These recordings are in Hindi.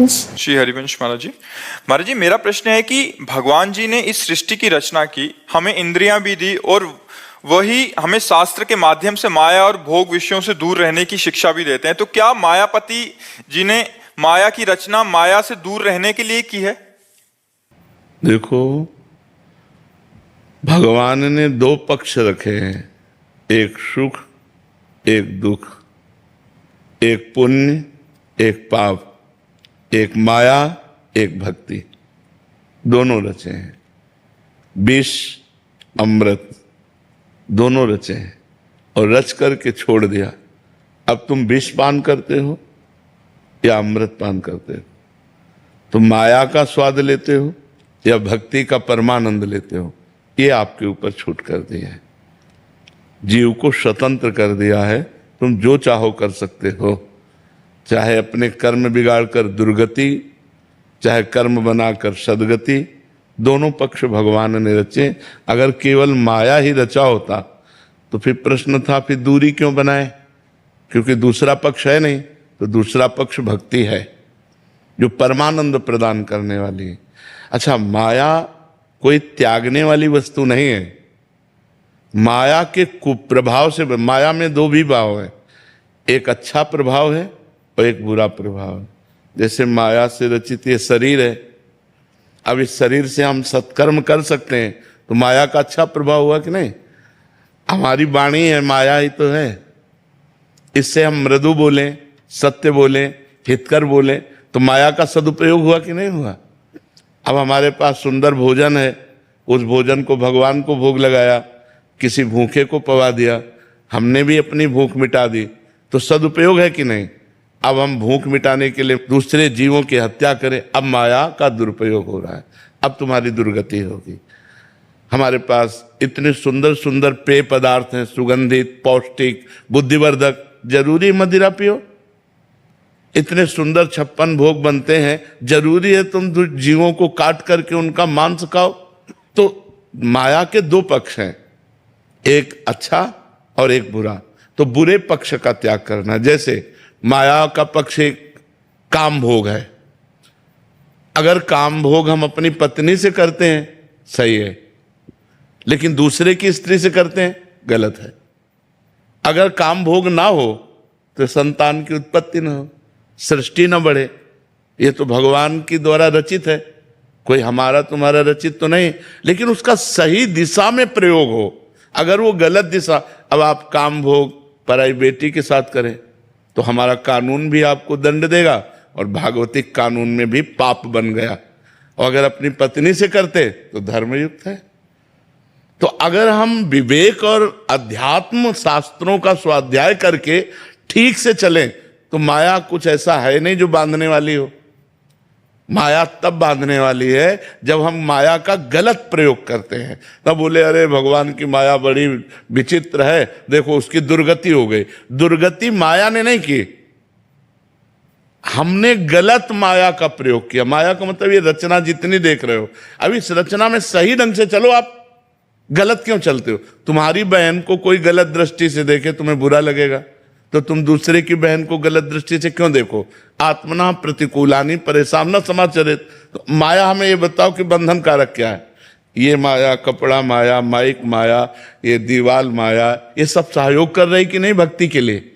हरिवंश। श्री हरिवंश महाराज जी। महाराज जी, मेरा प्रश्न है कि भगवान जी ने इस सृष्टि की रचना की, हमें इंद्रियां भी दी और वही हमें शास्त्र के माध्यम से माया और भोग विषयों से दूर रहने की शिक्षा भी देते हैं। तो क्या मायापति जी ने माया की रचना माया से दूर रहने के लिए की है? देखो, भगवान ने दो पक्ष रखे हैं, एक सुख एक दुख, एक पुण्य एक पाप, एक माया एक भक्ति, दोनों रचे हैं। विष अमृत दोनों रचे हैं और रच करके छोड़ दिया। अब तुम विष पान करते हो या अमृत पान करते हो? तुम माया का स्वाद लेते हो या भक्ति का परमानंद लेते हो? ये आपके ऊपर छूट कर दिया है, जीव को स्वतंत्र कर दिया है। तुम जो चाहो कर सकते हो, चाहे अपने कर्म बिगाड़कर दुर्गति, चाहे कर्म बनाकर सदगति, दोनों पक्ष भगवान ने रचे। अगर केवल माया ही रचा होता तो फिर प्रश्न था, फिर दूरी क्यों बनाए? क्योंकि दूसरा पक्ष है नहीं, तो दूसरा पक्ष भक्ति है जो परमानंद प्रदान करने वाली है। अच्छा, माया कोई त्यागने वाली वस्तु नहीं है। माया के कुप्रभाव से, माया में दो भी भाव है, एक अच्छा प्रभाव है और एक बुरा प्रभाव है। जैसे माया से रचित ये शरीर है, अब इस शरीर से हम सत्कर्म कर सकते हैं तो माया का अच्छा प्रभाव हुआ कि नहीं? हमारी वाणी है, माया ही तो है। इससे हम मृदु बोलें, सत्य बोलें, हितकर बोलें तो माया का सदुपयोग हुआ कि नहीं हुआ? अब हमारे पास सुंदर भोजन है, उस भोजन को भगवान को भोग लगाया, किसी भूखे को पवा दिया, हमने भी अपनी भूख मिटा दी, तो सदुपयोग है कि नहीं? अब हम भूख मिटाने के लिए दूसरे जीवों की हत्या करें, अब माया का दुरुपयोग हो रहा है, अब तुम्हारी दुर्गति होगी। हमारे पास इतने सुंदर सुंदर पेय पदार्थ हैं, सुगंधित, पौष्टिक, बुद्धिवर्धक, जरूरी मदिरा पियो? इतने सुंदर 56 भोग बनते हैं, जरूरी है तुम जीवों को काट करके उनका मांस खाओ? तो माया के दो पक्ष हैं, एक अच्छा और एक बुरा। तो बुरे पक्ष का त्याग करना। जैसे माया का पक्ष एक काम भोग है, अगर काम भोग हम अपनी पत्नी से करते हैं सही है, लेकिन दूसरे की स्त्री से करते हैं गलत है। अगर काम भोग ना हो तो संतान की उत्पत्ति ना हो, सृष्टि ना बढ़े। ये तो भगवान की द्वारा रचित है, कोई हमारा तुम्हारा रचित तो नहीं, लेकिन उसका सही दिशा में प्रयोग हो। अगर वो गलत दिशा, अब आप काम भोग पराई बेटी के साथ करें तो हमारा कानून भी आपको दंड देगा और भागवतिक कानून में भी पाप बन गया। और अगर अपनी पत्नी से करते तो धर्मयुक्त है। तो अगर हम विवेक और अध्यात्म शास्त्रों का स्वाध्याय करके ठीक से चलें तो माया कुछ ऐसा है नहीं जो बांधने वाली हो। माया तब बांधने वाली है जब हम माया का गलत प्रयोग करते हैं। तब बोले अरे भगवान की माया बड़ी विचित्र है, देखो उसकी दुर्गति हो गई। दुर्गति माया ने नहीं की, हमने गलत माया का प्रयोग किया। माया का मतलब ये रचना जितनी देख रहे हो, अब इस रचना में सही ढंग से चलो। आप गलत क्यों चलते हो? तुम्हारी बहन को कोई गलत दृष्टि से देखे तुम्हें बुरा लगेगा, तो तुम दूसरे की बहन को गलत दृष्टि से क्यों देखो? आत्मना प्रतिकूलानी परेशान न समाचरित। तो माया हमें ये बताओ कि बंधन कारक क्या है? ये माया, कपड़ा माया, माइक माया, ये दीवाल माया, ये सब सहयोग कर रही कि नहीं भक्ति के लिए?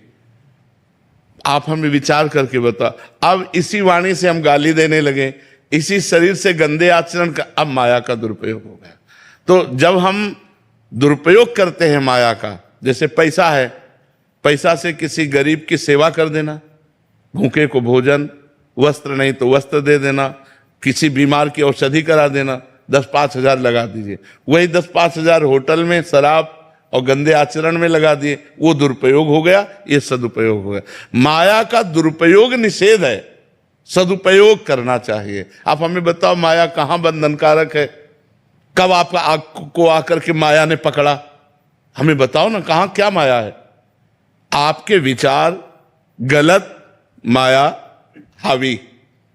आप हमें विचार करके बताओ। अब इसी वाणी से हम गाली देने लगे, इसी शरीर से गंदे आचरण का, अब माया का दुरुपयोग हो गया। तो जब हम दुरुपयोग करते हैं माया का, जैसे पैसा है, पैसा से किसी गरीब की सेवा कर देना, भूखे को भोजन, वस्त्र नहीं तो वस्त्र दे देना, किसी बीमार की औषधि करा देना, 10-5 हजार लगा दीजिए। वही 10-5 हजार होटल में शराब और गंदे आचरण में लगा दिए, वो दुरुपयोग हो गया, ये सदुपयोग हो गया। माया का दुरुपयोग निषेध है, सदुपयोग करना चाहिए। आप हमें बताओ माया कहाँ बंधनकारक है? कब आपको आकर के माया ने पकड़ा? हमें बताओ ना, कहाँ क्या माया है? आपके विचार गलत, माया हावी।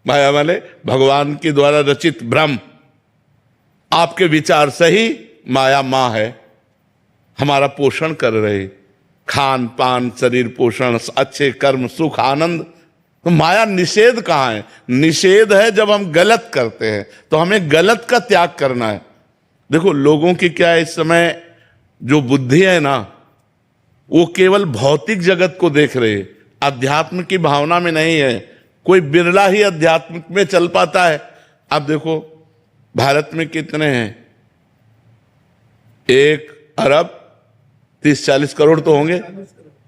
माया वाले भगवान के द्वारा रचित भ्रम। आपके विचार सही, माया मां है, हमारा पोषण कर रहे। खान पान, शरीर पोषण, अच्छे कर्म, सुख, आनंद, तो माया निषेध कहाँ है? निषेध है जब हम गलत करते हैं, तो हमें गलत का त्याग करना है। देखो लोगों की क्या है, इस समय जो बुद्धि है ना, वो केवल भौतिक जगत को देख रहे हैं, अध्यात्म की भावना में नहीं है। कोई बिरला ही अध्यात्म में चल पाता है। आप देखो भारत में कितने हैं, 1 अरब 30-40 करोड़ तो होंगे,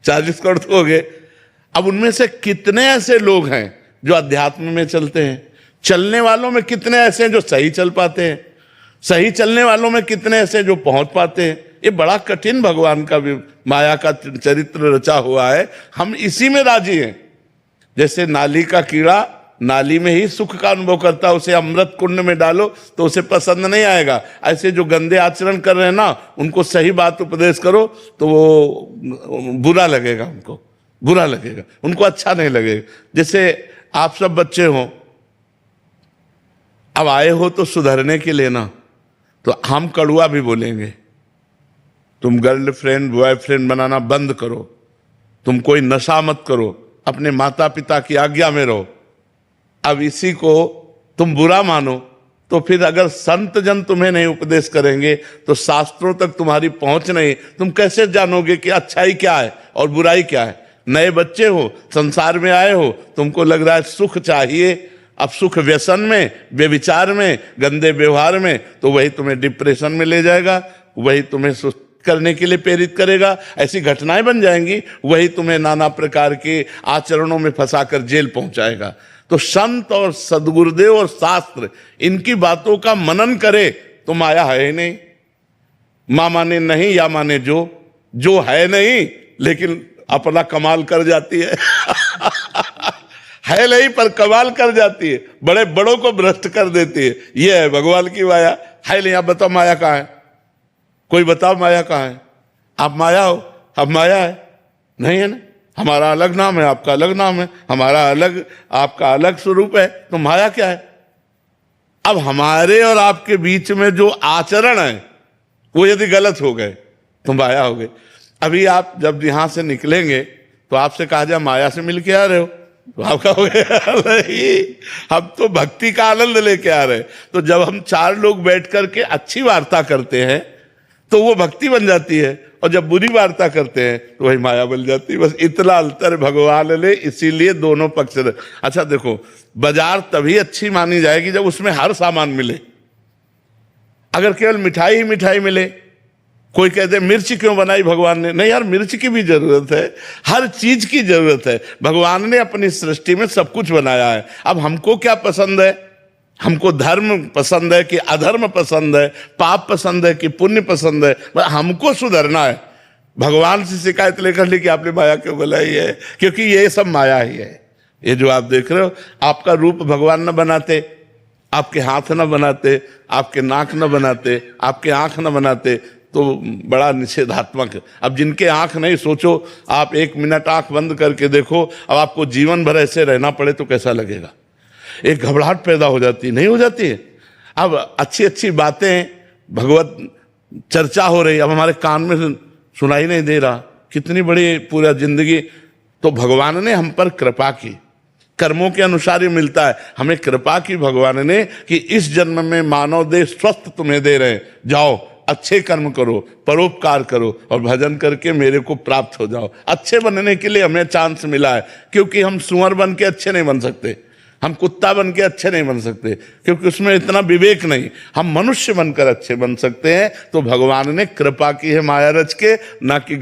40 करोड़ तो होंगे। अब उनमें से कितने ऐसे लोग हैं जो अध्यात्म में चलते हैं? चलने वालों में कितने ऐसे हैं जो सही चल पाते हैं? सही चलने वालों में कितने ऐसे जो पहुंच पाते हैं? ये बड़ा कठिन भगवान का माया का चरित्र रचा हुआ है। हम इसी में राजी हैं। जैसे नाली का कीड़ा नाली में ही सुख का अनुभव करता है, उसे अमृत कुंड में डालो तो उसे पसंद नहीं आएगा। ऐसे जो गंदे आचरण कर रहे हैं ना, उनको सही बात उपदेश करो तो वो बुरा लगेगा, उनको बुरा लगेगा, उनको अच्छा नहीं लगेगा। जैसे आप सब बच्चे हो, अब आए हो तो सुधरने के लिए ना, तो हम कड़ुआ भी बोलेंगे। तुम गर्लफ्रेंड बॉयफ्रेंड बनाना बंद करो, तुम कोई नशा मत करो, अपने माता पिता की आज्ञा में रहो। अब इसी को तुम बुरा मानो तो फिर अगर संत जन तुम्हें नहीं उपदेश करेंगे तो शास्त्रों तक तुम्हारी पहुंच नहीं, तुम कैसे जानोगे कि अच्छाई क्या है और बुराई क्या है? नए बच्चे हो, संसार में आए हो, तुमको लग रहा है सुख चाहिए। अब सुख व्यसन में, व्यभिचार में, गंदे व्यवहार में, तो वही तुम्हें डिप्रेशन में ले जाएगा, वही तुम्हें सुस्त करने के लिए प्रेरित करेगा। ऐसी घटनाएं बन जाएंगी, वही तुम्हें नाना प्रकार के आचरणों में फंसाकर जेल पहुंचाएगा। तो संत और सदगुरुदेव और शास्त्र इनकी बातों का मनन करे तो माया है ही नहीं। मां माने नहीं या माने जो है नहीं, लेकिन अपना कमाल कर जाती है। है नहीं पर कमाल कर जाती है, बड़े बड़ों को भ्रष्ट कर देती है। ये है भगवान की माया। है नहीं, आप बताओ माया कहाँ है? कोई बताओ माया कहाँ है? आप माया हो, अब माया है नहीं है ना। हमारा अलग नाम है, आपका अलग नाम है, हमारा अलग, आपका अलग स्वरूप है, तो माया क्या है? अब हमारे और आपके बीच में जो आचरण है वो यदि गलत हो गए तो माया हो गए। अभी आप जब यहां से निकलेंगे तो आपसे कहा जाए माया से मिल के आ रहे हो, तो आप कहोगे नहीं, हम तो भक्ति का आनंद लेके आ रहे हैं। तो जब हम 4 लोग बैठ करके अच्छी वार्ता करते हैं तो वो भक्ति बन जाती है, और जब बुरी वार्ता करते हैं तो वही माया बन जाती है। बस इतना अंतर भगवान ने, इसीलिए दोनों पक्ष। अच्छा देखो, बाजार तभी अच्छी मानी जाएगी जब उसमें हर सामान मिले। अगर केवल मिठाई ही मिठाई मिले, कोई कहते मिर्च क्यों बनाई भगवान ने? नहीं यार, मिर्च की भी जरूरत है, हर चीज की जरूरत है। भगवान ने अपनी सृष्टि में सब कुछ बनाया है। अब हमको क्या पसंद है? हमको धर्म पसंद है कि अधर्म पसंद है, पाप पसंद है कि पुण्य पसंद है? हमको सुधरना है। भगवान से शिकायत लेकर ली कि आपने माया क्यों बनाई है, क्योंकि ये सब माया ही है। ये जो आप देख रहे हो, आपका रूप भगवान न बनाते, आपके हाथ न बनाते, आपके नाक न बनाते, आपके आंख न बनाते, तो बड़ा निषेधात्मक है। अब जिनके आंख नहीं, सोचो आप 1 मिनट आंख बंद करके देखो, अब आपको जीवन भर ऐसे रहना पड़े तो कैसा लगेगा? एक घबराहट पैदा हो जाती है, नहीं हो जाती है? अब अच्छी अच्छी बातें, भगवत चर्चा हो रही, अब हमारे कान में सुनाई नहीं दे रहा। कितनी बड़ी पूरा जिंदगी, तो भगवान ने हम पर कृपा की, कर्मों के अनुसार ही मिलता है। हमें कृपा की भगवान ने कि इस जन्म में मानव देह स्वस्थ तुम्हें दे रहे हैं, जाओ अच्छे कर्म करो, परोपकार करो और भजन करके मेरे को प्राप्त हो जाओ। अच्छे बनने के लिए हमें चांस मिला है, क्योंकि हम सुअर बन के अच्छे नहीं बन सकते, हम कुत्ता बन के अच्छे नहीं बन सकते, क्योंकि उसमें इतना विवेक नहीं। हम मनुष्य बनकर अच्छे बन सकते हैं। तो भगवान ने कृपा की है माया रच के, ना कि